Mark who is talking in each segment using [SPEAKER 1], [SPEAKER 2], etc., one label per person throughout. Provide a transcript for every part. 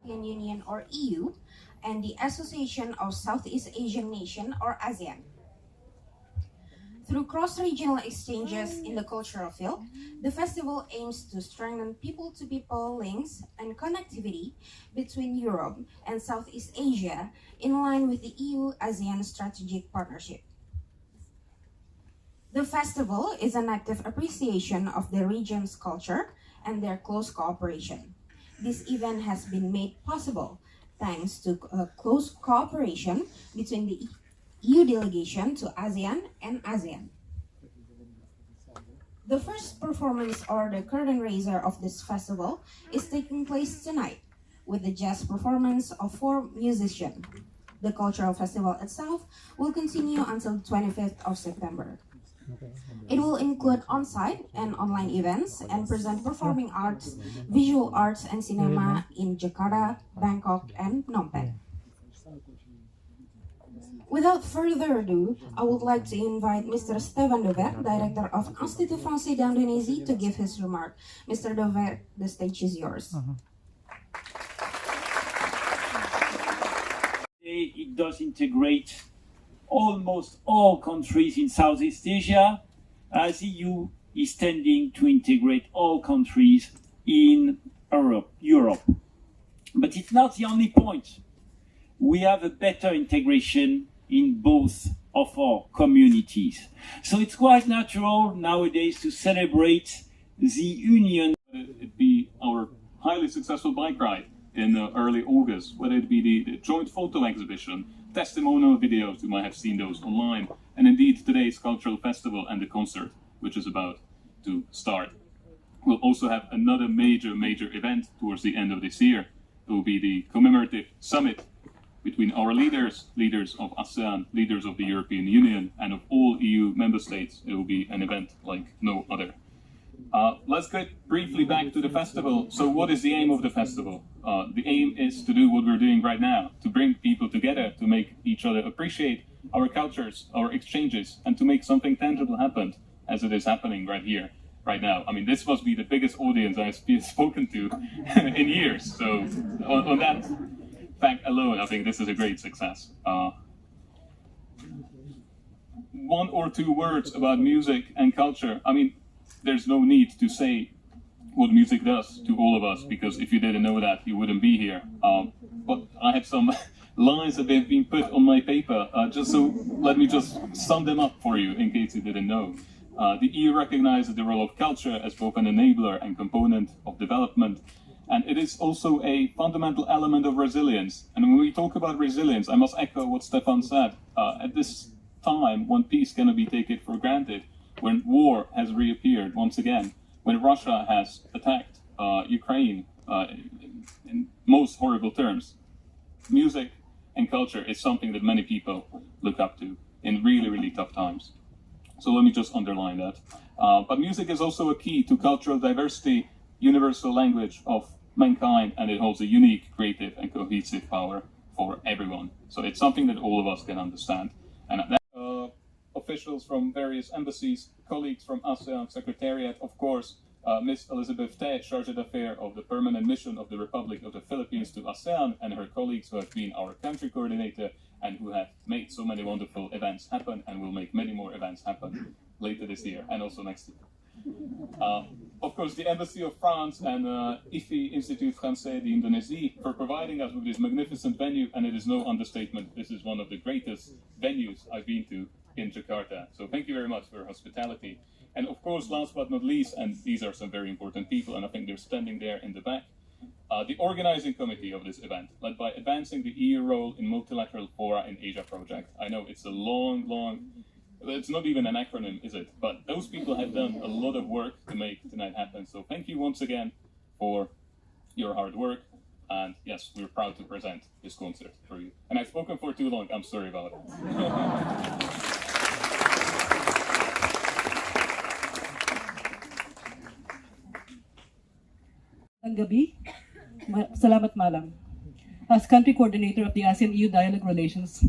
[SPEAKER 1] European Union or EU and the Association of Southeast Asian Nations or ASEAN. Through cross-regional exchanges in the cultural field, the festival aims to strengthen people-to-people links and connectivity between Europe and Southeast Asia in line with the EU-ASEAN strategic partnership. The festival is an active appreciation of the region's culture and their close cooperation. This event has been made possible thanks to close cooperation between the EU delegation to ASEAN and ASEAN. The first performance or the curtain raiser of this festival is taking place tonight with the jazz performance of 4 musicians. The cultural festival itself will continue until the 25th of September. It will include on-site and online events and present performing arts, visual arts and cinema in Jakarta, Bangkok, and Phnom Penh. Without further ado, I would like to invite Mr. Steven Dover, Director of Institut Français d'Indonésie, to give his remark. Mr. Dover, the stage is yours.
[SPEAKER 2] It does integrate almost all countries in Southeast Asia, as EU is tending to integrate all countries in Europe. But it's not the only point. We have a better integration in both of our communities. So it's quite natural nowadays to celebrate the union.
[SPEAKER 3] Whether it be our highly successful bike ride in early August, whether it be the joint photo exhibition, testimonial videos, you might have seen those online, and indeed today's cultural festival and the concert, which is about to start. We'll also have another major event towards the end of this year. It will be the commemorative summit between our leaders of ASEAN, leaders of the European Union, and of all EU member states. It will be an event like no other. Let's get briefly back to the festival. So what is the aim of the festival? The aim is to do what we're doing right now, to bring people together, to make each other appreciate our cultures, our exchanges, and to make something tangible happen, as it is happening right here, right now. I mean, this must be the biggest audience I've spoken to in years. So on that fact alone, I think this is a great success. 1 or 2 words about music and culture. I mean, there's no need to say what music does to all of us, because if you didn't know that, you wouldn't be here. But I have some lines that have been put on my paper, let me just sum them up for you in case you didn't know. The EU recognizes the role of culture as both an enabler and component of development, and it is also a fundamental element of resilience. And when we talk about resilience, I must echo what Stefan said. At this time, when peace cannot be taken for granted, when war has reappeared once again, when Russia has attacked Ukraine in most horrible terms, music and culture is something that many people look up to in really tough times. So let me just underline that. But music is also a key to cultural diversity, universal language of mankind, and it holds a unique, creative and cohesive power for everyone. So it's something that all of us can understand. And that, officials from various embassies, colleagues from ASEAN Secretariat, of course, Ms. Elizabeth Tay, Chargé d'Affaires of the Permanent Mission of the Republic of the Philippines to ASEAN, and her colleagues who have been our country coordinator and who have made so many wonderful events happen and will make many more events happen later this year and also next year. Of course, the Embassy of France and IFI, Institut Français d'Indonésie, for providing us with this magnificent venue, and it is no understatement, this is one of the greatest venues I've been to in Jakarta. So thank you very much for your hospitality. And of course, last but not least, and these are some very important people, and I think they're standing there in the back, the organizing committee of this event, led by Advancing the EU Role in Multilateral Fora in Asia project. I know it's a long, it's not even an acronym, is it? But those people have done a lot of work to make tonight happen. So thank you once again for your hard work. And yes, we're proud to present this concert for you. And I've spoken for too long, I'm sorry about it.
[SPEAKER 4] Gabi, salamat malam. As country coordinator of the ASEAN-EU Dialogue Relations,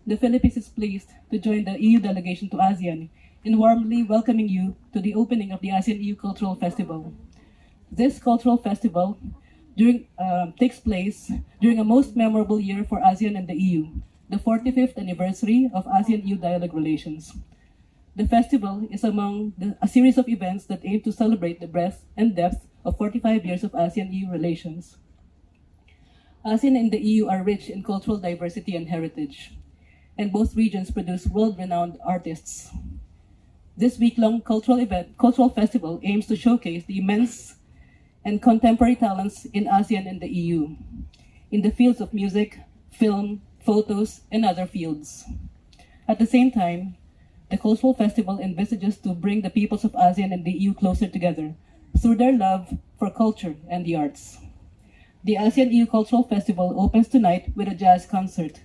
[SPEAKER 4] the Philippines is pleased to join the EU delegation to ASEAN in warmly welcoming you to the opening of the ASEAN-EU Cultural Festival. This cultural festival takes place during a most memorable year for ASEAN and the EU, the 45th anniversary of ASEAN-EU dialogue relations. The festival is among a series of events that aim to celebrate the breadth and depth of 45 years of ASEAN-EU relations. ASEAN and the EU are rich in cultural diversity and heritage, and both regions produce world-renowned artists. This week-long cultural festival aims to showcase the immense and contemporary talents in ASEAN and the EU, in the fields of music, film, photos, and other fields. At the same time, the cultural festival envisages to bring the peoples of ASEAN and the EU closer together through their love for culture and the arts. The ASEAN-EU Cultural Festival opens tonight with a jazz concert.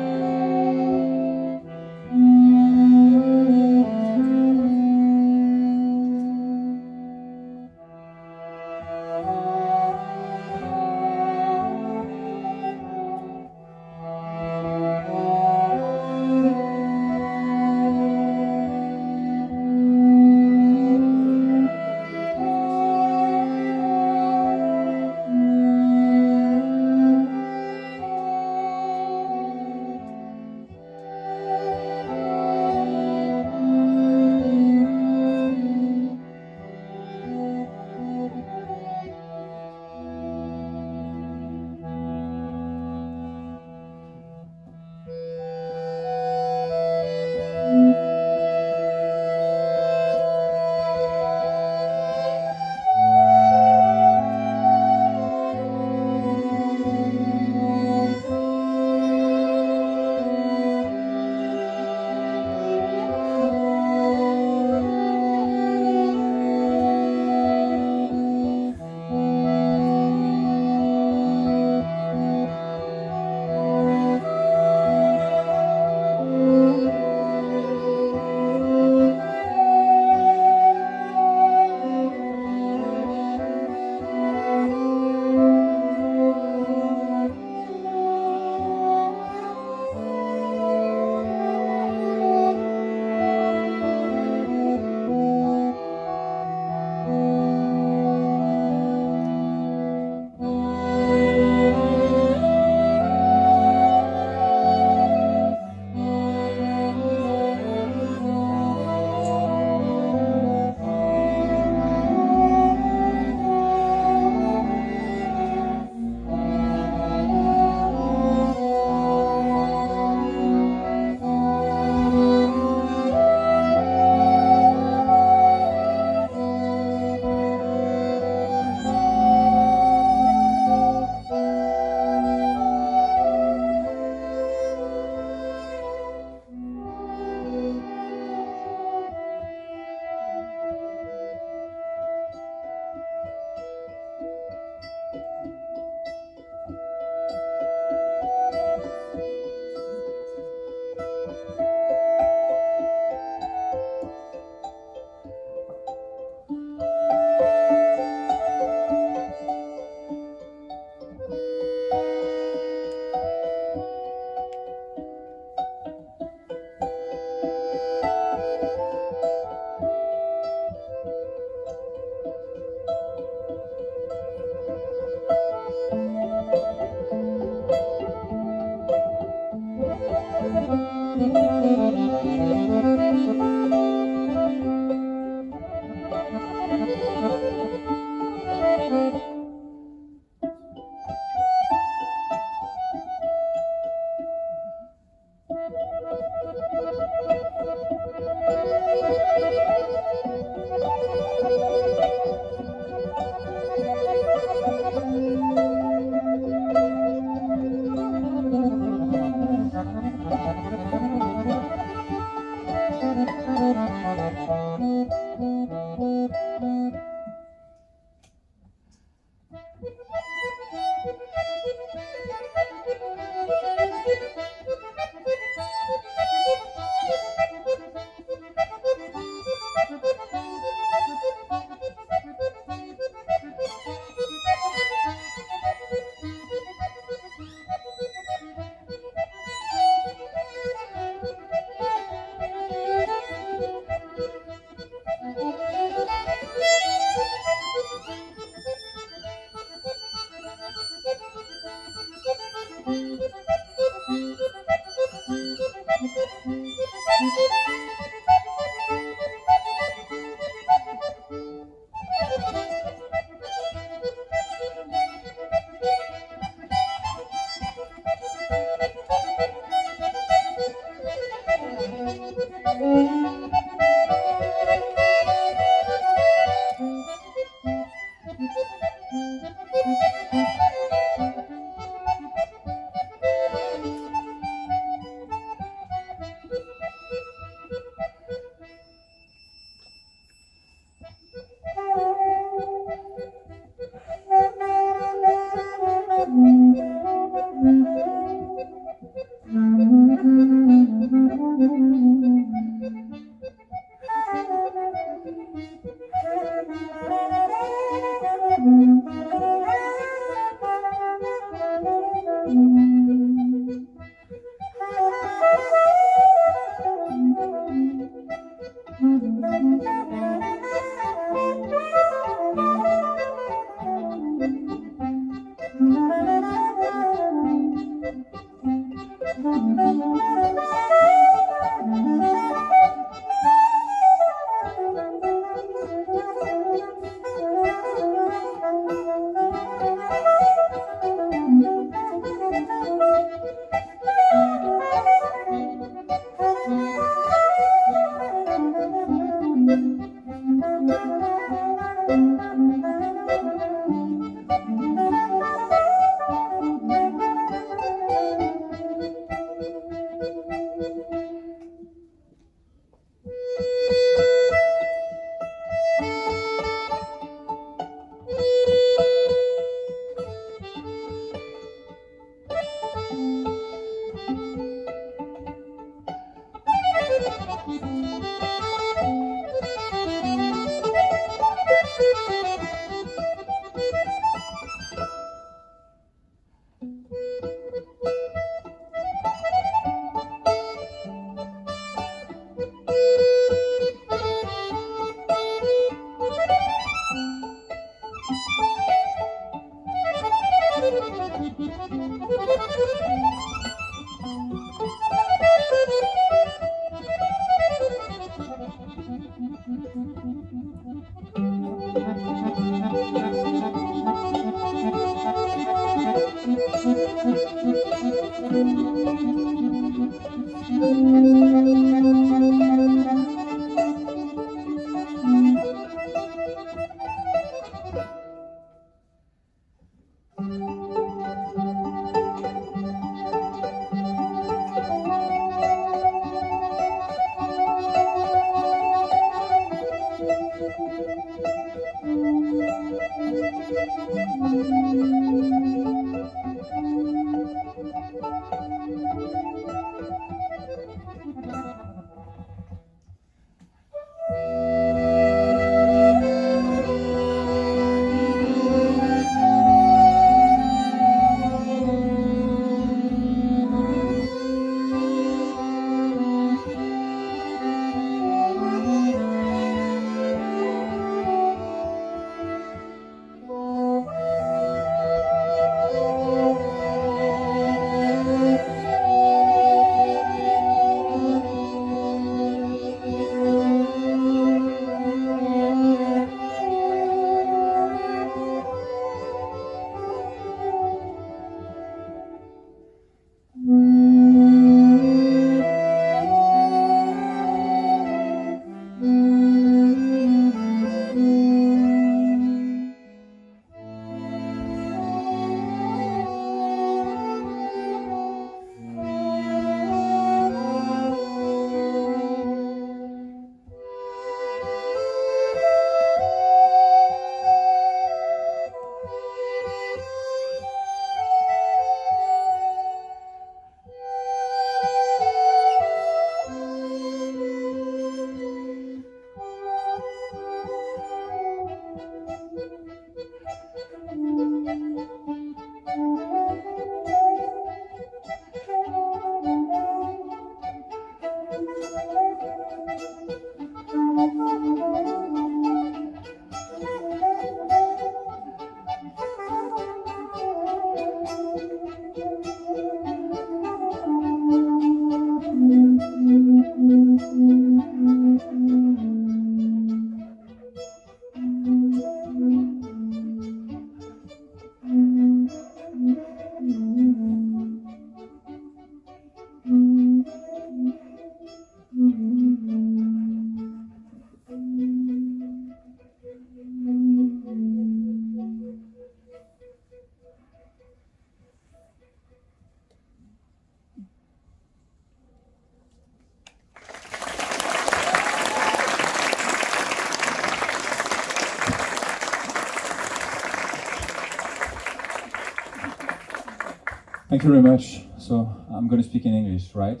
[SPEAKER 5] Thank you very much. So I'm going to speak in English, right?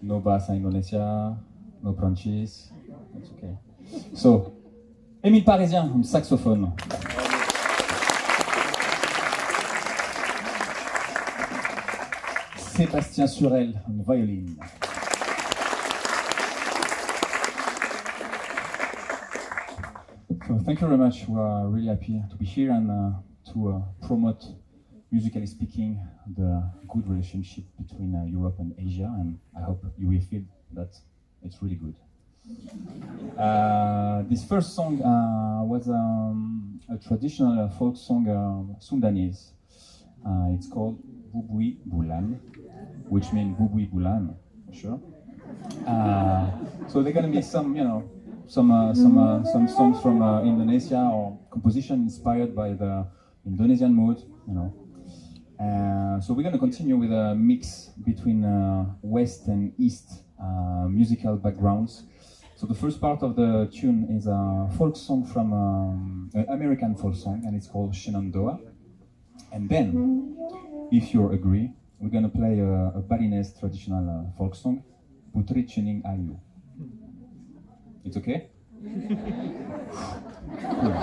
[SPEAKER 5] No Bahasa Indonesia, no Perancis. That's okay. So, Émile Parisien, on saxophone. Sébastien Surel, on violin. So thank you very much. We are really happy to be here and to promote, musically speaking, the good relationship between Europe and Asia, and I hope you will feel that it's really good. This first song was a traditional folk song, Sundanese. It's called Bubui Bulan, which means Bubui Bulan, for sure. So there are going to be some, some songs from Indonesia or composition inspired by the Indonesian mood, So we're going to continue with a mix between West and East musical backgrounds. So the first part of the tune is a folk song from an American folk song, and it's called Shenandoah. And then, if you agree, we're going to play a Balinese traditional folk song, Putri Chening Ayu. It's okay? Cool.